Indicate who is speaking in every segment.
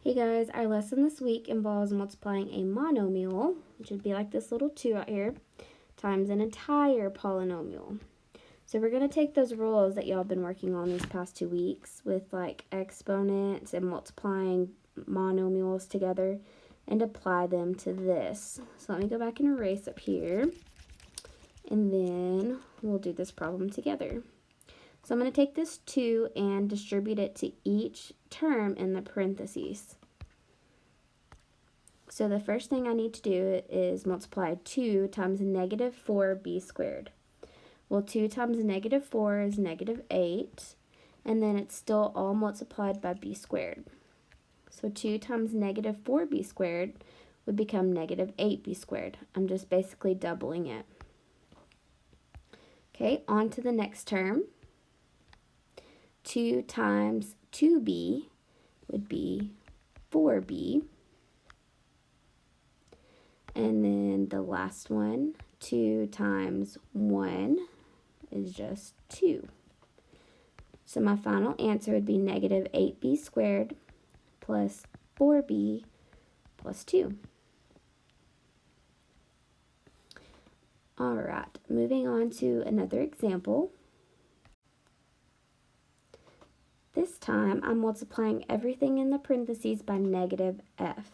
Speaker 1: Hey guys, our lesson this week involves multiplying a monomial, which would be like this little 2 out here, times an entire polynomial. So we're going to take those rules that y'all have been working on these past 2 weeks with like exponents and multiplying monomials together and apply them to this. So let me go back and erase up here, and then we'll do this problem together. So I'm going to take this 2 and distribute it to each term in the parentheses. So the first thing I need to do is multiply 2 times negative 4b squared. Well, 2 times negative 4 is negative 8, and then it's still all multiplied by b squared. So 2 times negative 4b squared would become negative 8b squared. I'm just basically doubling it. Okay, on to the next term. 2 times 2b would be 4b. And then the last one, 2 times 1 is just 2. So my final answer would be negative 8b squared plus 4b plus 2. All right, moving on to another example. This time I'm multiplying everything in the parentheses by negative f.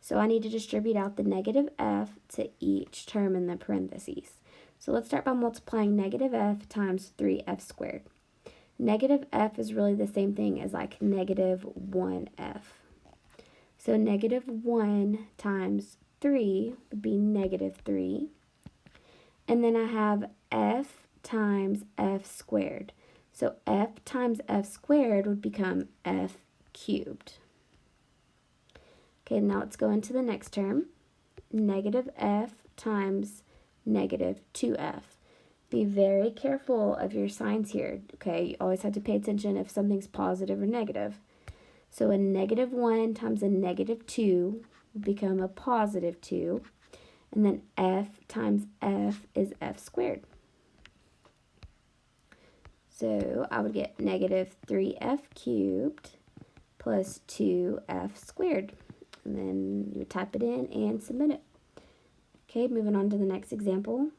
Speaker 1: So I need to distribute out the negative f to each term in the parentheses. So let's start by multiplying negative f times 3f squared. Negative f is really the same thing as like negative 1f. So negative 1 times 3 would be negative 3. And then I have f times f squared. So f times f squared would become f cubed. Okay, now let's go into the next term. Negative f times negative 2f. Be very careful of your signs here, okay? You always have to pay attention if something's positive or negative. So a negative 1 times a negative 2 will become a positive 2. And then f times f is f squared. So I would get negative 3f cubed plus 2f squared. And then you would type it in and submit it. Okay, moving on to the next example.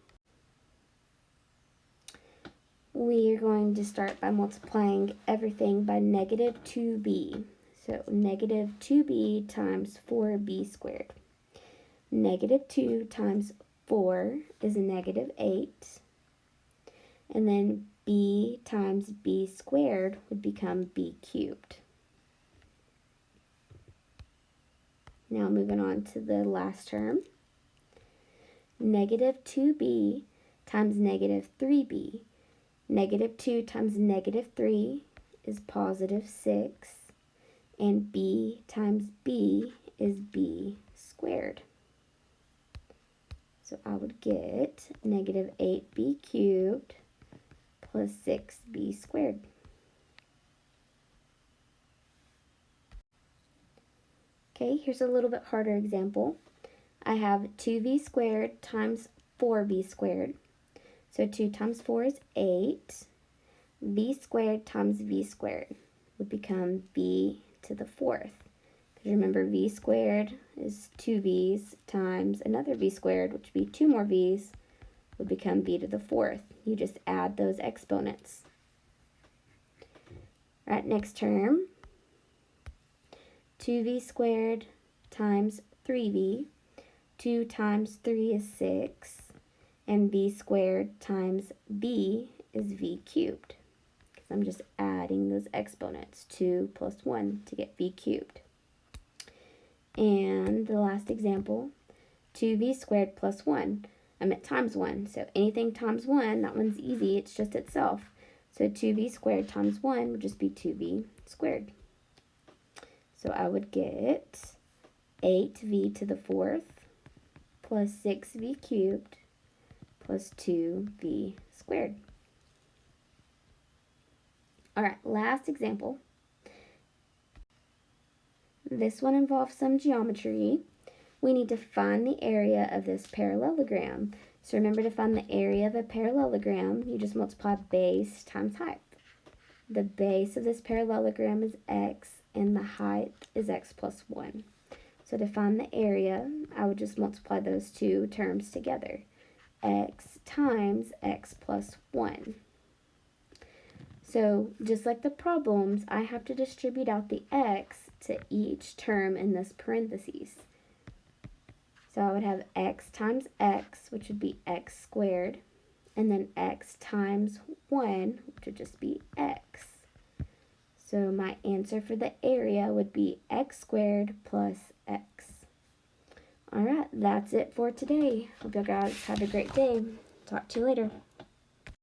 Speaker 1: We are going to start by multiplying everything by negative 2b. So negative 2b times 4b squared. Negative 2 times 4 is a negative 8. And then b times b squared would become b cubed. Now moving on to the last term. Negative 2b times negative 3b. Negative 2 times negative 3 is positive 6. And b times b is b squared. So I would get negative 8b cubed plus 6b squared. Okay, here's a little bit harder example. I have 2v squared times 4b squared. So 2 times 4 is 8. V squared times v squared would become b to the 4th. Because remember, v squared is 2v's times another v squared, which would be 2 more v's, would become b to the 4th. You just add those exponents. All right, next term. 2v squared times 3v. 2 times 3 is 6. And v squared times b is v cubed. Because I'm just adding those exponents, 2 plus 1 to get v cubed. And the last example, 2v squared plus 1. I meant times 1. So anything times 1, that one's easy. It's just itself. So 2v squared times 1 would just be 2v squared. So I would get 8v to the 4th plus 6v cubed plus 2v squared. All right, last example. This one involves some geometry. We need to find the area of this parallelogram. So remember, to find the area of a parallelogram, you just multiply base times height. The base of this parallelogram is x, and the height is x plus 1. So to find the area, I would just multiply those two terms together. X times x plus 1. So just like the problems, I have to distribute out the x to each term in this parentheses. So I would have x times x, which would be x squared, and then x times 1, which would just be x. So my answer for the area would be x squared plus x. Alright, that's it for today. Hope you guys have a great day. Talk to you later.